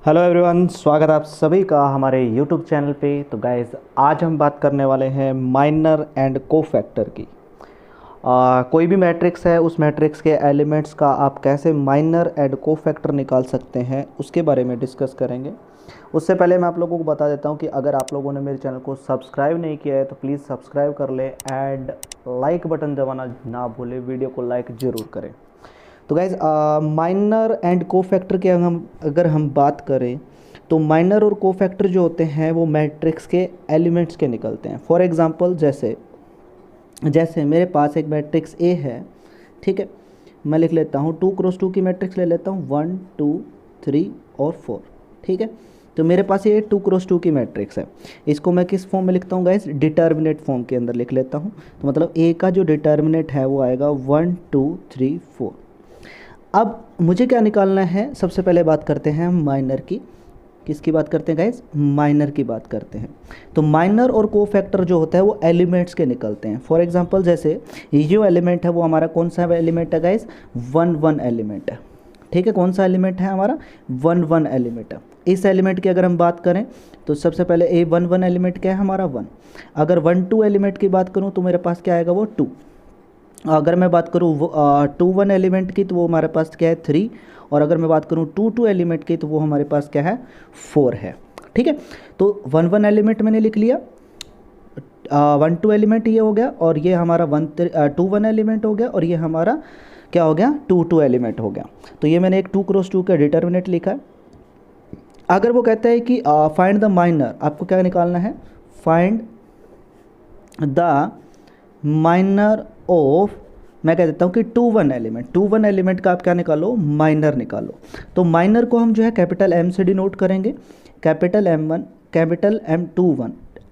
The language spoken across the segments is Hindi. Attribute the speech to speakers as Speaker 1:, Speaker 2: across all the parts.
Speaker 1: हेलो एवरीवन, स्वागत है आप सभी का हमारे यूट्यूब चैनल पे। तो गाइस, आज हम बात करने वाले हैं माइनर एंड कोफैक्टर की। कोई भी मैट्रिक्स है, उस मैट्रिक्स के एलिमेंट्स का आप कैसे माइनर एंड कोफैक्टर निकाल सकते हैं, उसके बारे में डिस्कस करेंगे। उससे पहले मैं आप लोगों को बता देता हूं कि अगर आप लोगों ने मेरे चैनल को सब्सक्राइब नहीं किया है तो प्लीज़ सब्सक्राइब कर लें एंड लाइक बटन दबाना ना भूलें, वीडियो को लाइक ज़रूर करें। तो गाइज़, माइनर एंड कोफैक्टर के अगर हम बात करें तो माइनर और कोफैक्टर जो होते हैं वो मैट्रिक्स के एलिमेंट्स के निकलते हैं। फॉर एग्जांपल जैसे मेरे पास एक मैट्रिक्स ए है, ठीक है। मैं लिख लेता हूँ 2x2 की मैट्रिक्स ले लेता हूँ, 1 2 3 और 4, ठीक है। तो मेरे पास ये 2x2 की मैट्रिक्स है। इसको मैं किस फॉर्म में लिखता हूँ गाइस? डिटर्मिनेट फॉर्म के अंदर लिख लेता हूँ। तो मतलब ए का जो डिटर्मिनेट है वो आएगा 1 2 3 4। अब मुझे क्या निकालना है? सबसे पहले बात करते हैं हम माइनर की। किसकी बात करते हैं गाइस? माइनर की बात करते हैं। तो माइनर और कोफैक्टर जो होता है वो एलिमेंट्स के निकलते हैं। फॉर एग्जांपल जैसे ये जो एलिमेंट है वो हमारा कौन सा एलिमेंट है गाइस? 1 1 एलिमेंट है, ठीक है। कौन सा एलिमेंट है हमारा? 1 1 एलिमेंट है। इस एलिमेंट की अगर हम बात करें तो सबसे पहले ए 1 1 एलिमेंट क्या है हमारा? 1। अगर 1 2 एलिमेंट की बात करूँ तो मेरे पास क्या आएगा? वो 2। अगर मैं बात करूँ 2 1 एलिमेंट की तो वो हमारे पास क्या है? 3। और अगर मैं बात करूँ 2 2 एलिमेंट की तो वो हमारे पास क्या है? 4 है, ठीक है। तो 1 1 एलिमेंट मैंने लिख लिया, 1 2 एलिमेंट ये हो गया, और ये हमारा 2 1 एलिमेंट हो गया, और ये हमारा क्या हो गया? 2 2 एलिमेंट हो गया। तो ये मैंने एक 2x2 का डिटर्मिनेट लिखा है। अगर वो कहता है कि फाइंड द माइनर, आपको क्या निकालना है? फाइंड द माइनर ऑफ, मैं कह देता हूँ कि 2 1 एलिमेंट। 2 1 एलिमेंट का आप क्या निकालो? माइनर निकालो। तो माइनर को हम जो है कैपिटल M से डिनोट करेंगे, capital M1, capital M21।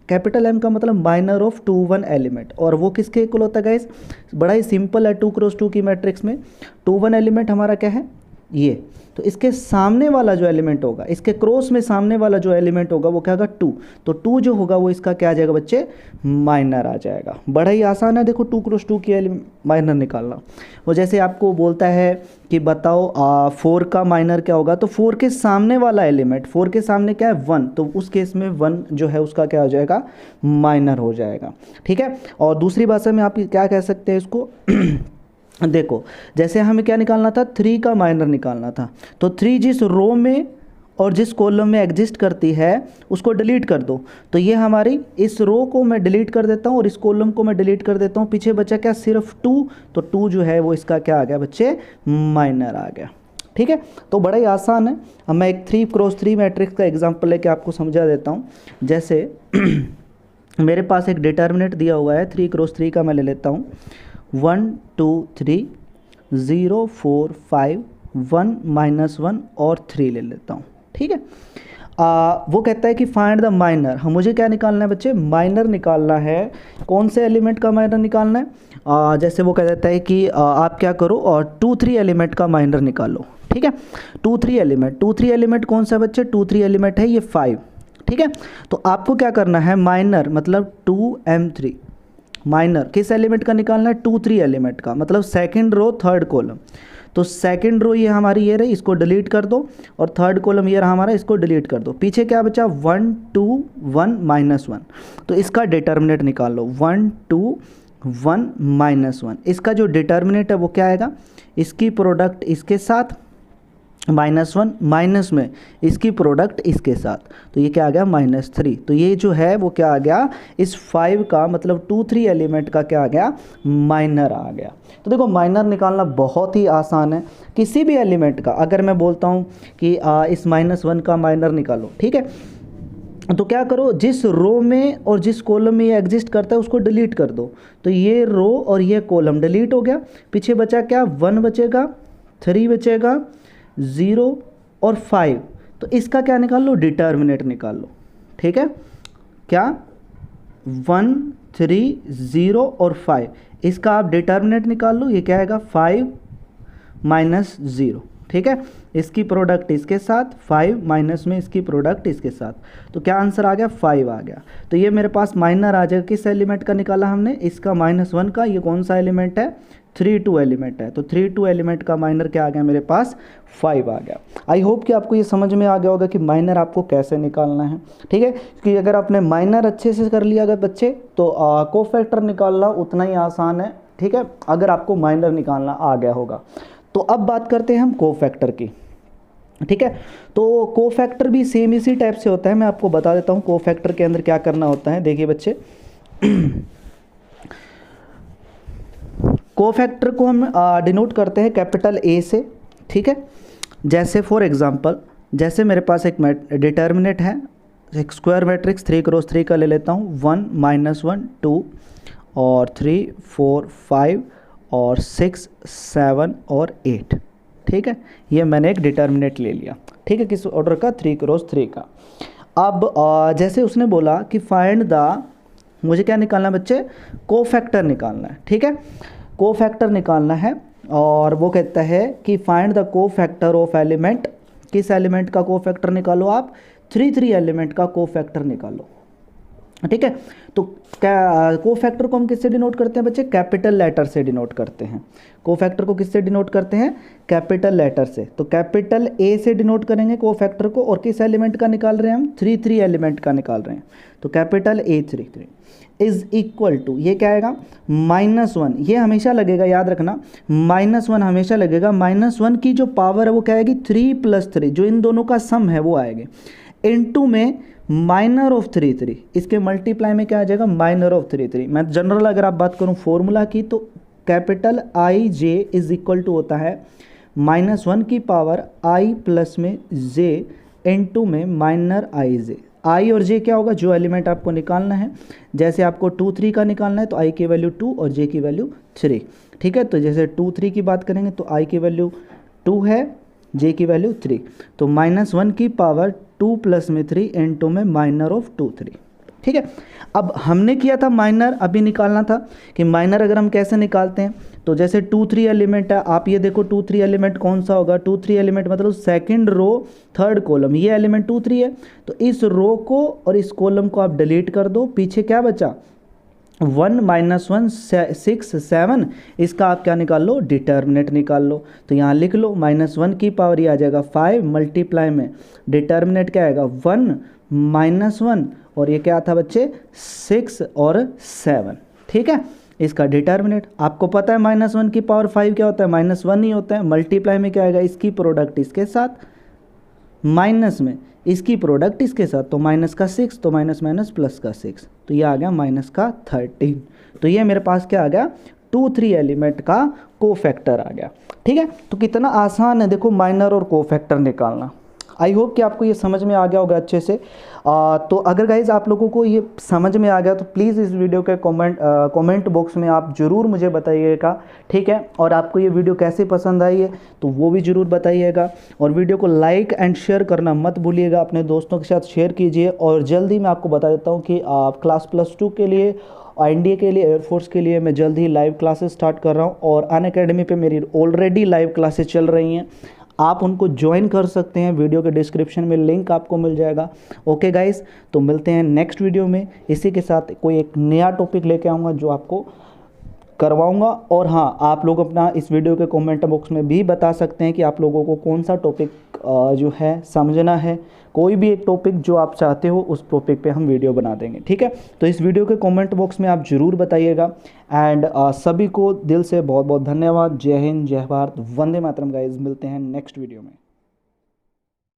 Speaker 1: Capital M का मतलब माइनर ऑफ 2 1 एलिमेंट, और वो किसके इक्वल होता है गाइस? बड़ा ही सिंपल है। 2x2 की मैट्रिक्स में 2 1 एलिमेंट हमारा क्या है? ये। तो इसके सामने वाला जो एलिमेंट होगा, इसके क्रॉस में सामने वाला जो एलिमेंट होगा वो क्या होगा? 2। तो 2 जो होगा वो इसका क्या आ जाएगा बच्चे? माइनर आ जाएगा। बड़ा ही आसान है, देखो 2x2 की माइनर निकालना। वो जैसे आपको बोलता है कि बताओ 4 का माइनर क्या होगा, तो 4 के सामने वाला एलिमेंट, 4 के सामने क्या है? 1, तो उस केस में 1 जो है उसका क्या हो जाएगा? माइनर हो जाएगा, ठीक है। और दूसरी भाषा में आप क्या कह सकते हैं इसको? देखो, जैसे हमें क्या निकालना था? 3 का माइनर निकालना था। तो 3 जिस रो में और जिस कॉलम में एग्जिस्ट करती है उसको डिलीट कर दो। तो ये हमारी इस रो को मैं डिलीट कर देता हूँ और इस कॉलम को मैं डिलीट कर देता हूँ। पीछे बचा क्या? सिर्फ 2। तो 2 जो है वो इसका क्या आ गया बच्चे? माइनर आ गया, ठीक है। तो बड़ा ही आसान है। अब मैं एक 3x3 मैट्रिक्स का एग्जाम्पल लेके आपको समझा देता हूँ। जैसे मेरे पास एक डिटर्मिनेंट दिया हुआ है 3x3 का, मैं ले लेता हूँ 1 2 3 0 4 5 1 -1 और 3 ले लेता हूँ, ठीक है। वो कहता है कि फाइंड द माइनर। हम मुझे क्या निकालना है बच्चे? माइनर निकालना है। कौन से एलिमेंट का माइनर निकालना है? जैसे वो कह देता है कि आप क्या करो और 2 3 एलिमेंट का माइनर निकालो, ठीक है। 2 3 एलिमेंट कौन सा बच्चे? 2 3 एलिमेंट है ये 5, ठीक है। तो आपको क्या करना है? माइनर मतलब 2m3। माइनर किस एलिमेंट का निकालना है? 2 3 एलिमेंट का, मतलब सेकंड रो थर्ड कॉलम। तो सेकंड रो ये हमारी ये रही, इसको डिलीट कर दो, और थर्ड कॉलम ये रहा हमारा, इसको डिलीट कर दो। पीछे क्या बचा? 1 2 1 -1। तो इसका डिटर्मिनेंट निकाल लो, 1 2 1 -1। इसका जो डिटर्मिनेंट है वो क्या आएगा? इसकी प्रोडक्ट इसके साथ, -1 माइनस में इसकी प्रोडक्ट इसके साथ, तो ये क्या आ गया? -3। तो ये जो है वो क्या आ गया? इस 5 का मतलब 2 3 एलिमेंट का क्या आ गया? माइनर आ गया। तो देखो, माइनर निकालना बहुत ही आसान है। किसी भी एलिमेंट का अगर मैं बोलता हूँ कि इस -1 का माइनर निकालो, ठीक है, तो क्या करो? जिस रो में और जिस कॉलम में ये एग्जिस्ट करता है उसको डिलीट कर दो। तो ये रो और ये कॉलम डिलीट हो गया। पीछे बचा क्या? 1 बचेगा, 3 बचेगा, 0 और 5। तो इसका क्या निकाल लो? डिटर्मिनेंट निकाल लो, ठीक है। क्या? 1 3 0 और 5, इसका आप डिटर्मिनेंट निकाल लो। ये क्या आएगा? 5 -0, ठीक है। इसकी प्रोडक्ट इसके साथ, 5 माइनस में इसकी प्रोडक्ट इसके साथ, तो क्या आंसर आ गया? 5 आ गया। तो ये मेरे पास माइनर आ जाएगा। किस एलिमेंट का निकाला हमने? इसका -1 का। ये कौन सा एलिमेंट है? 3 2 एलिमेंट है, तो 3 2 एलिमेंट का माइनर क्या आ गया मेरे पास 5 आ गया। आई होप कि आपको ये समझ में आ गया होगा कि माइनर आपको कैसे निकालना है, ठीक है। क्योंकि अगर आपने माइनर अच्छे से कर लिया अगर बच्चे तो कोफैक्टर निकालना उतना ही आसान है, ठीक है, अगर आपको माइनर निकालना आ गया होगा। तो अब बात करते हैं हम कोफैक्टर की, ठीक है। तो कोफैक्टर भी सेम इसी टाइप से होता है, मैं आपको बता देता हूँ कोफैक्टर के अंदर क्या करना होता है। देखिए बच्चे कोफैक्टर को हम डिनोट करते हैं कैपिटल ए से, ठीक है। जैसे फॉर एग्जांपल, जैसे मेरे पास एक डिटर्मिनेंट है, एक स्क्वायर मैट्रिक्स 3 क्रॉस 3 का ले लेता हूँ, 1 -1 2 और 3 4 5 और 6 7 और 8, ठीक है। ये मैंने एक डिटर्मिनेंट ले लिया, ठीक है, किस ऑर्डर का 3 क्रॉस 3 का। अब जैसे उसने बोला कि फाइंड द, मुझे क्या निकालना है बच्चे, कोफैक्टर निकालना है, ठीक है, कोफैक्टर निकालना है। और वो कहता है कि find the cofactor of element, किस एलिमेंट का कोफैक्टर निकालो आप, 3 3 एलिमेंट का कोफैक्टर निकालो, ठीक है। तो क्या कोफैक्टर को हम किससे डिनोट करते हैं बच्चे, कैपिटल लेटर से डिनोट करते हैं। कोफैक्टर को किससे डिनोट करते हैं, कैपिटल लेटर से। तो कैपिटल ए से डिनोट करेंगे कोफैक्टर को, और किस एलिमेंट का निकाल रहे हैं हम, 3 3 एलिमेंट का निकाल रहे हैं। तो capital A 3 3 is equal to, ये क्या आएगा -1, ये हमेशा लगेगा, याद रखना -1 हमेशा लगेगा। -1 की जो पावर है वो क्या आएगी, 3 + 3, जो इन दोनों का सम है वो आएगी, इनटू में माइनर ऑफ 3 3, इसके मल्टीप्लाई में क्या आ जाएगा, माइनर ऑफ 3 3। मैं जनरल अगर आप बात करूं फॉर्मूला की, तो capital I J is equal to होता है -1 की पावर आई प्लस में जे इनटू में माइनर आई जे। आई और जे क्या होगा, जो एलिमेंट आपको निकालना है। जैसे आपको 2 3 का निकालना है तो आई की वैल्यू 2 और जे की वैल्यू 3, ठीक है। तो जैसे 2 3 की बात करेंगे तो आई की वैल्यू 2 है, जे की वैल्यू 3, तो -1 की पावर 2 प्लस में 3 इनटू में माइनर ऑफ 2 3, ठीक है। अब हमने किया था माइनर, अभी निकालना था कि माइनर अगर हम कैसे निकालते हैं। तो जैसे 2 3 एलिमेंट है, आप ये देखो 2 3 एलिमेंट कौन सा होगा, 2 3 एलिमेंट मतलब सेकंड रो 3rd कॉलम, ये एलिमेंट 2 3 है। तो इस रो को और इस कॉलम को आप डिलीट कर दो, पीछे क्या बचा 1 -1 6 7, इसका आप क्या निकाल लो, डिटर्मिनेंट निकाल लो। तो यहाँ लिख लो -1 की पावर ये आ जाएगा 5, मल्टीप्लाई में डिटर्मिनेंट क्या आएगा 1 -1, और ये क्या था बच्चे 6 और 7, ठीक है। इसका डिटर्मिनेंट आपको पता है -1 की पावर 5 क्या होता है, -1 ही होता है। मल्टीप्लाई में क्या आएगा, इसकी प्रोडक्ट इसके साथ, माइनस में इसकी प्रोडक्ट इसके साथ, तो माइनस का 6, तो माइनस माइनस प्लस का 6, तो ये आ गया माइनस का 13। तो ये मेरे पास क्या आ गया, 2 3 एलिमेंट का कोफैक्टर आ गया, ठीक है। तो कितना आसान है देखो माइनर और कोफैक्टर निकालना। आई होप कि आपको ये समझ में आ गया होगा अच्छे से। तो अगर गाइज आप लोगों को ये समझ में आ गया तो प्लीज़ इस वीडियो के कमेंट बॉक्स में आप ज़रूर मुझे बताइएगा, ठीक है। और आपको ये वीडियो कैसे पसंद आई है तो वो भी ज़रूर बताइएगा, और वीडियो को लाइक एंड शेयर करना मत भूलिएगा, अपने दोस्तों के साथ शेयर कीजिए। और जल्दी मैं आपको बता देता हूँ कि क्लास +2 के लिए, एनडीए के लिए, एयरफोर्स के लिए मैं जल्द ही लाइव क्लासेस स्टार्ट कर रहा हूँ, और अनअकैडमी पे मेरी ऑलरेडी लाइव क्लासेस चल रही हैं, आप उनको ज्वाइन कर सकते हैं। वीडियो के डिस्क्रिप्शन में लिंक आपको मिल जाएगा। ओके गाइस, तो मिलते हैं नेक्स्ट वीडियो में। इसी के साथ कोई एक नया टॉपिक लेके आऊँगा जो आपको करवाऊँगा। और हाँ, आप लोग अपना इस वीडियो के कमेंट बॉक्स में भी बता सकते हैं कि आप लोगों को कौन सा टॉपिक जो है समझना है। कोई भी एक टॉपिक जो आप चाहते हो उस टॉपिक पे हम वीडियो बना देंगे, ठीक है। तो इस वीडियो के कमेंट बॉक्स में आप ज़रूर बताइएगा। एंड सभी को दिल से बहुत बहुत धन्यवाद। जय हिंद, जय भारत, वंदे मातरम गाइस। मिलते हैं नेक्स्ट वीडियो में।